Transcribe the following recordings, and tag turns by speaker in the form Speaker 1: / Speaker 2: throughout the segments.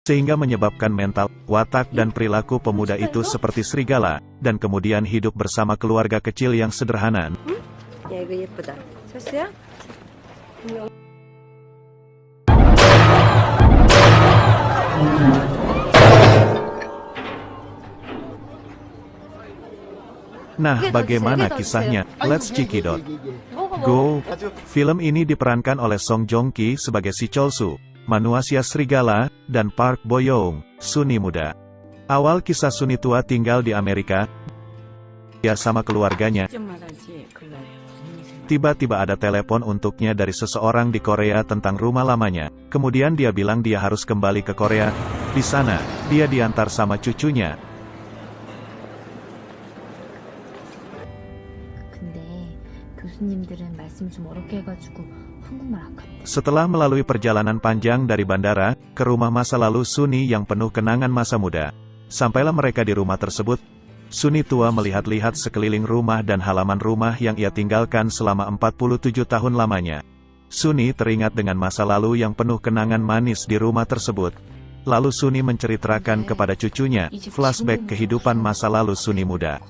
Speaker 1: sehingga menyebabkan mental, watak dan perilaku pemuda itu seperti serigala, dan kemudian hidup bersama keluarga kecil yang sederhana.
Speaker 2: Ya, 이거 예쁘다. 샀어요?
Speaker 1: Nah, bagaimana kisahnya? Let's check it out. Go! Film ini diperankan oleh Song Joong Ki sebagai si Cholsu, manusia serigala, dan Park Bo Young, Suni muda. Awal kisah Suni tua tinggal di Amerika. Dia sama keluarganya. Tiba-tiba ada telepon untuknya dari seseorang di Korea tentang rumah lamanya. Kemudian dia bilang dia harus kembali ke Korea. Di sana, dia diantar sama cucunya. Setelah melalui perjalanan panjang dari bandara ke rumah masa lalu Suni yang penuh kenangan masa muda, sampailah mereka di rumah tersebut. Suni tua melihat-lihat sekeliling rumah dan halaman rumah yang ia tinggalkan selama 47 tahun lamanya. Suni teringat dengan masa lalu yang penuh kenangan manis di rumah tersebut. Lalu Suni menceritakan kepada cucunya flashback kehidupan masa lalu Suni muda.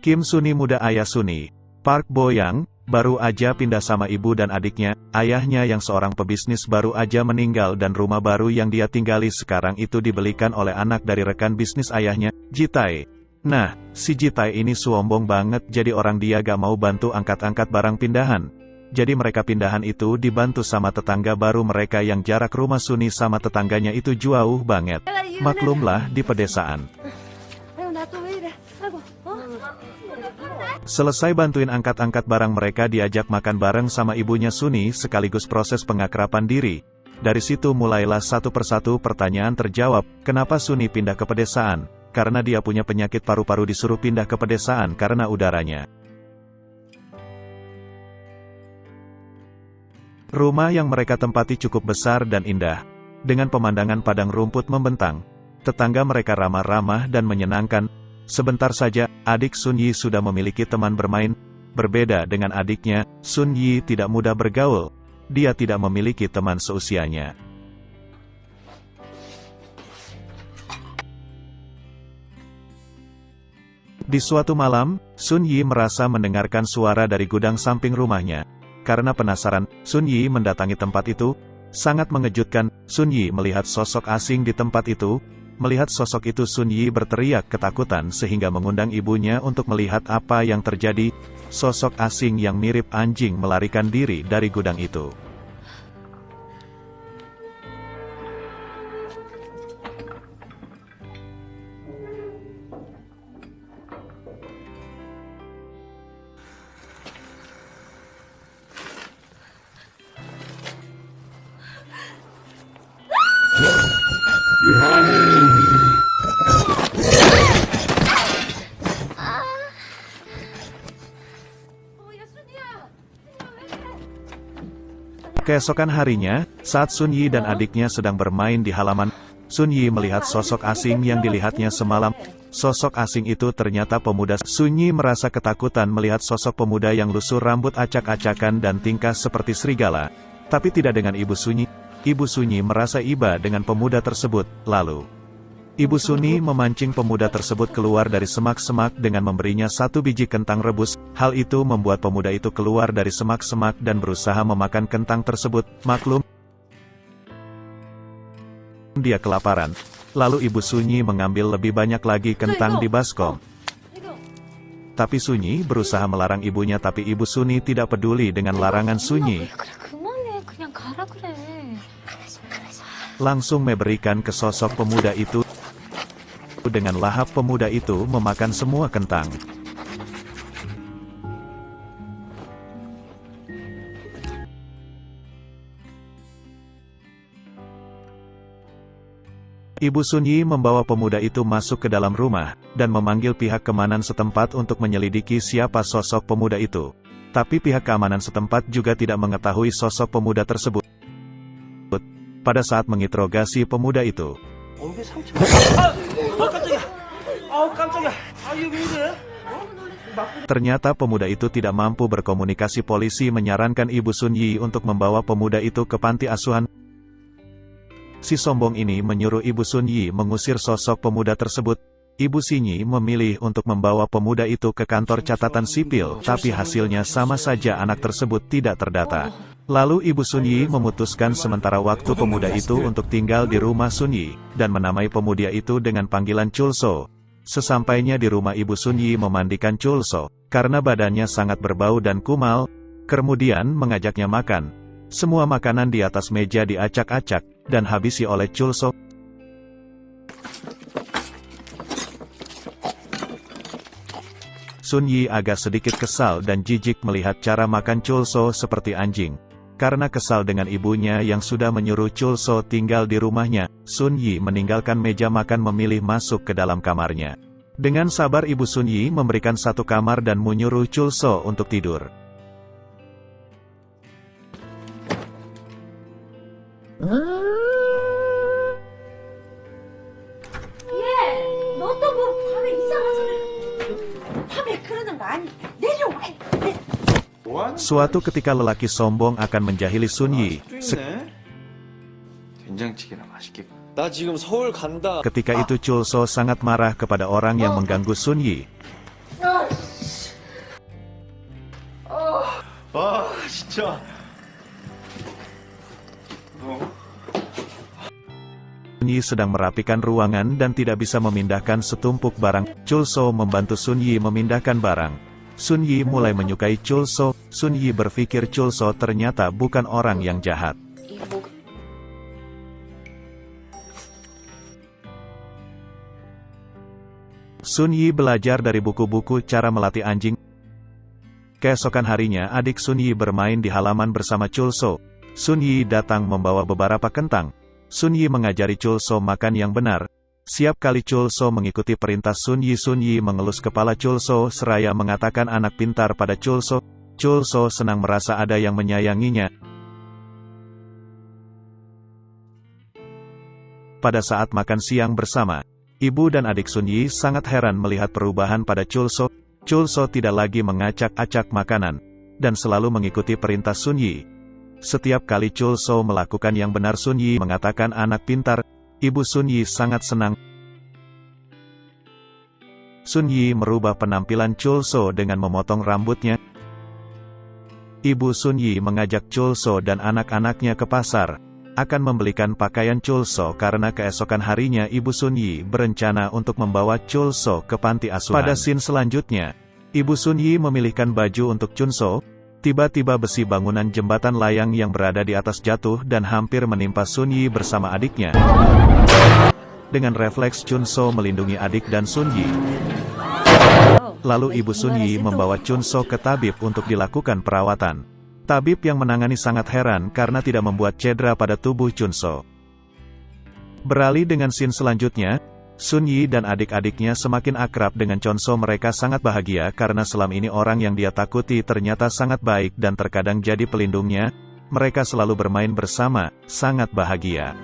Speaker 1: Kim Suni muda ayah Suni, Park Bo Young, baru aja pindah sama ibu dan adiknya. Ayahnya yang seorang pebisnis baru aja meninggal dan rumah baru yang dia tinggali sekarang itu dibelikan oleh anak dari rekan bisnis ayahnya, Ji-tae. Nah, si Ji-tae ini sombong banget jadi orang dia gak mau bantu angkat-angkat barang pindahan. Jadi mereka pindahan itu dibantu sama tetangga baru mereka yang jarak rumah Suni sama tetangganya itu jauh banget. Maklumlah di pedesaan. Selesai bantuin angkat-angkat barang mereka diajak makan bareng sama ibunya Suni sekaligus proses pengakraban diri. Dari situ mulailah satu persatu pertanyaan terjawab, kenapa Suni pindah ke pedesaan? Karena dia punya penyakit paru-paru disuruh pindah ke pedesaan karena udaranya. Rumah yang mereka tempati cukup besar dan indah. Dengan pemandangan padang rumput membentang. Tetangga mereka ramah-ramah dan menyenangkan. Sebentar saja, adik Sun Yi sudah memiliki teman bermain. Berbeda dengan adiknya, Sun Yi tidak mudah bergaul. Dia tidak memiliki teman seusianya. Di suatu malam, Sun Yi merasa mendengarkan suara dari gudang samping rumahnya. Karena penasaran, Sun Yi mendatangi tempat itu. Sangat mengejutkan, Sun Yi melihat sosok asing di tempat itu. Melihat sosok itu Sun Yi berteriak ketakutan sehingga mengundang ibunya untuk melihat apa yang terjadi. Sosok asing yang mirip anjing melarikan diri dari gudang itu. Keesokan harinya, saat Sun Yi dan adiknya sedang bermain di halaman, Sun Yi melihat sosok asing yang dilihatnya semalam. Sosok asing itu ternyata pemuda. Sun Yi merasa ketakutan melihat sosok pemuda yang lusuh rambut acak-acakan dan tingkah seperti serigala. Tapi tidak dengan Ibu Sun Yi. Ibu Sun Yi merasa iba dengan pemuda tersebut, lalu Ibu Sun Yi memancing pemuda tersebut keluar dari semak-semak dengan memberinya satu biji kentang rebus. Hal itu membuat pemuda itu keluar dari semak-semak dan berusaha memakan kentang tersebut. Maklum, dia kelaparan. Lalu Ibu Sun Yi mengambil lebih banyak lagi kentang di baskom. Tapi Sun Yi berusaha melarang ibunya, tapi Ibu Sun Yi tidak peduli dengan larangan Sun Yi. Langsung memberikan ke sosok pemuda itu. Dengan lahap pemuda itu memakan semua kentang. Ibu Sun Yi membawa pemuda itu masuk ke dalam rumah, dan memanggil pihak keamanan setempat untuk menyelidiki siapa sosok pemuda itu. Tapi pihak keamanan setempat juga tidak mengetahui sosok pemuda tersebut. Pada saat menginterogasi pemuda itu, ternyata pemuda itu tidak mampu berkomunikasi. Polisi menyarankan Ibu Sun Yi untuk membawa pemuda itu ke panti asuhan. Si sombong ini menyuruh Ibu Sun Yi mengusir sosok pemuda tersebut. Ibu Sun Yi memilih untuk membawa pemuda itu ke kantor catatan sipil, tapi hasilnya sama saja anak tersebut tidak terdata. Lalu Ibu Sun Yi memutuskan sementara waktu pemuda itu untuk tinggal di rumah Sun Yi, dan menamai pemuda itu dengan panggilan Chulso. Sesampainya di rumah Ibu Sun Yi memandikan Chulso, karena badannya sangat berbau dan kumal, kemudian mengajaknya makan. Semua makanan di atas meja diacak-acak, dan habisi oleh Chulso. Sun Yi agak sedikit kesal dan jijik melihat cara makan Chulso seperti anjing. Karena kesal dengan ibunya yang sudah menyuruh Chulso tinggal di rumahnya, Sun Yi meninggalkan meja makan memilih masuk ke dalam kamarnya. Dengan sabar Ibu Sun Yi memberikan satu kamar dan menyuruh Chulso untuk tidur. Suatu ketika lelaki sombong akan menjahili Sun Yi. Ketika itu Chulso sangat marah kepada orang yang mengganggu Sun Yi. Sun Yi sedang merapikan ruangan dan tidak bisa memindahkan setumpuk barang. Chulso membantu Sun Yi memindahkan barang. Sun Yi mulai menyukai Chulso. Sun Yi berpikir Chulso ternyata bukan orang yang jahat. Sun Yi belajar dari buku-buku cara melatih anjing. Keesokan harinya adik Sun Yi bermain di halaman bersama Chulso. Sun Yi datang membawa beberapa kentang. Sun Yi mengajari Chulso makan yang benar. Siap kali Chulso mengikuti perintah Sun Yi mengelus kepala Chulso seraya mengatakan anak pintar pada Chulso. Chulso senang merasa ada yang menyayanginya. Pada saat makan siang bersama, ibu dan adik Sun Yi sangat heran melihat perubahan pada Chulso. Chulso tidak lagi mengacak-acak makanan, dan selalu mengikuti perintah Sun Yi. Setiap kali Chulso melakukan yang benar Sun Yi mengatakan anak pintar. Ibu Sun Yi sangat senang. Sun Yi merubah penampilan Chulso dengan memotong rambutnya. Ibu Sun Yi mengajak Chulso dan anak-anaknya ke pasar, akan membelikan pakaian Chulso karena keesokan harinya Ibu Sun Yi berencana untuk membawa Chulso ke panti asuhan. Pada scene selanjutnya, Ibu Sun Yi memilihkan baju untuk Chulso. Tiba-tiba besi bangunan jembatan layang yang berada di atas jatuh dan hampir menimpa Sun Yi bersama adiknya. Dengan refleks Chulso melindungi adik dan Sun Yi. Lalu Ibu Sun Yi membawa Chulso ke tabib untuk dilakukan perawatan. Tabib yang menangani sangat heran karena tidak membuat cedera pada tubuh Chulso. Beralih dengan scene selanjutnya, Sun Yi dan adik-adiknya semakin akrab dengan Chulso. Mereka sangat bahagia karena selama ini orang yang dia takuti ternyata sangat baik dan terkadang jadi pelindungnya. Mereka selalu bermain bersama, sangat bahagia.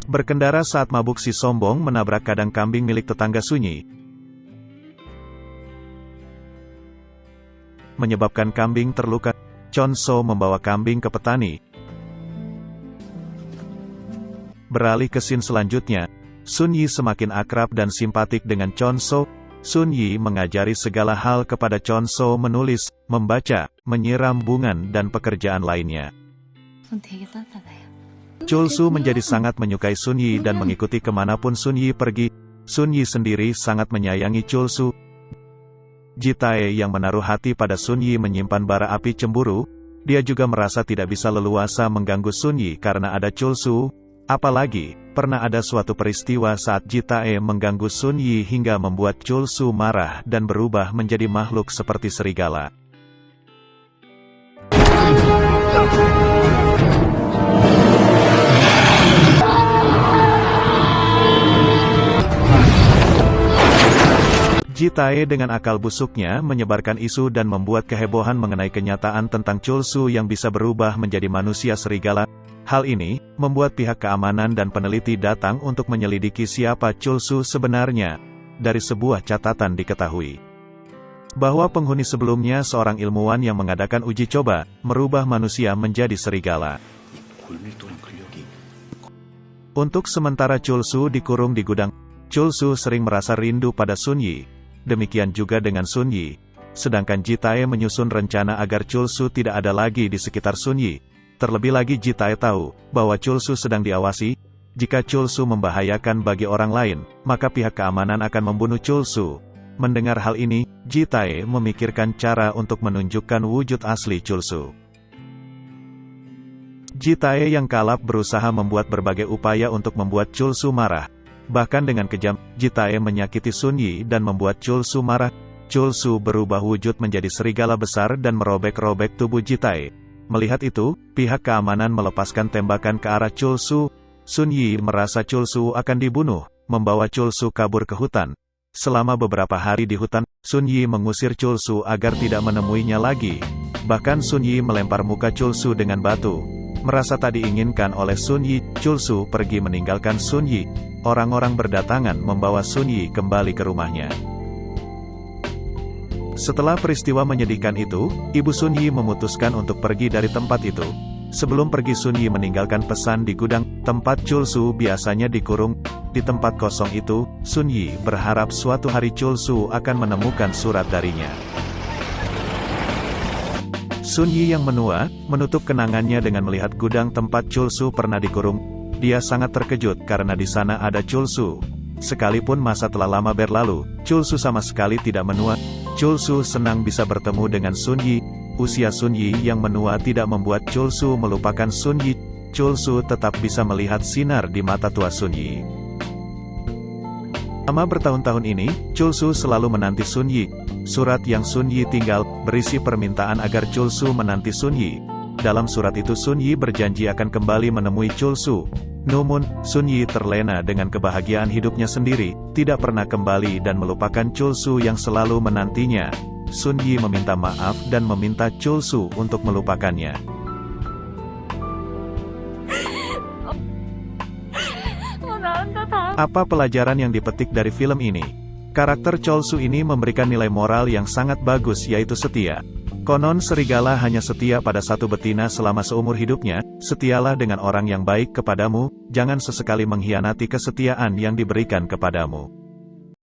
Speaker 1: Berkendara saat mabuk si sombong menabrak kandang kambing milik tetangga Sun Yi, menyebabkan kambing terluka. Chulso membawa kambing ke petani. Beralih ke scene selanjutnya, Sun Yi semakin akrab dan simpatik dengan Chulso. Sun Yi mengajari segala hal kepada Chulso, menulis, membaca, menyiram bungan dan pekerjaan lainnya. Chulso menjadi sangat menyukai Sun Yi dan mengikuti kemanapun Sun Yi pergi. Sun Yi sendiri sangat menyayangi Chulso. Jitae yang menaruh hati pada Sun Yi menyimpan bara api cemburu. Dia juga merasa tidak bisa leluasa mengganggu Sun Yi karena ada Chulso. Apalagi, pernah ada suatu peristiwa saat Jitae mengganggu Sun Yi hingga membuat Chul Su marah dan berubah menjadi makhluk seperti serigala. Jitae dengan akal busuknya menyebarkan isu dan membuat kehebohan mengenai kenyataan tentang Chul Su yang bisa berubah menjadi manusia serigala. Hal ini membuat pihak keamanan dan peneliti datang untuk menyelidiki siapa Chul Su sebenarnya. Dari sebuah catatan diketahui bahwa penghuni sebelumnya seorang ilmuwan yang mengadakan uji coba merubah manusia menjadi serigala. Untuk sementara Chul Su dikurung di gudang. Chul Su sering merasa rindu pada Sun Yi. Demikian juga dengan Sun Yi. Sedangkan Jitae menyusun rencana agar Chul Su tidak ada lagi di sekitar Sun Yi. Terlebih lagi Jitae tahu bahwa Chul Su sedang diawasi. Jika Chul Su membahayakan bagi orang lain, maka pihak keamanan akan membunuh Chul Su. Mendengar hal ini, Jitae memikirkan cara untuk menunjukkan wujud asli Chul Su. Jitae yang kalap berusaha membuat berbagai upaya untuk membuat Chul Su marah. Bahkan dengan kejam, Jitae menyakiti Sun Yi dan membuat Chul Su marah. Chul Su berubah wujud menjadi serigala besar dan merobek-robek tubuh Jitae. Melihat itu, pihak keamanan melepaskan tembakan ke arah Chul Su. Sun Yi merasa Chul Su akan dibunuh, membawa Chul Su kabur ke hutan. Selama beberapa hari di hutan, Sun Yi mengusir Chul Su agar tidak menemuinya lagi. Bahkan Sun Yi melempar muka Chul Su dengan batu. Merasa tak diinginkan oleh Sun Yi, Chul Su pergi meninggalkan Sun Yi. Orang-orang berdatangan membawa Sun Yi kembali ke rumahnya. Setelah peristiwa menyedihkan itu, Ibu Sun Yi memutuskan untuk pergi dari tempat itu. Sebelum pergi Sun Yi meninggalkan pesan di gudang, tempat Chul Su biasanya dikurung. Di tempat kosong itu, Sun Yi berharap suatu hari Chul Su akan menemukan surat darinya. Sun Yi yang menua, menutup kenangannya dengan melihat gudang tempat Chul Su pernah dikurung. Dia sangat terkejut karena di sana ada Chul Su. Sekalipun masa telah lama berlalu, Chul Su sama sekali tidak menua. Chul Su senang bisa bertemu dengan Sun Yi. Usia Sun Yi yang menua tidak membuat Chul Su melupakan Sun Yi. Chul Su tetap bisa melihat sinar di mata tua Sun Yi. Selama bertahun-tahun ini, Chul Su selalu menanti Sun Yi. Surat yang Sun Yi tinggal, berisi permintaan agar Chul Su menanti Sun Yi. Dalam surat itu Sun Yi berjanji akan kembali menemui Chul Su. Namun, Sun Yi terlena dengan kebahagiaan hidupnya sendiri, tidak pernah kembali dan melupakan Chul Su yang selalu menantinya. Sun Yi meminta maaf dan meminta Chul Su untuk melupakannya. Apa pelajaran yang dipetik dari film ini? Karakter Chul Su ini memberikan nilai moral yang sangat bagus yaitu setia. Konon serigala hanya setia pada satu betina selama seumur hidupnya. Setialah dengan orang yang baik kepadamu, jangan sesekali mengkhianati kesetiaan yang diberikan kepadamu.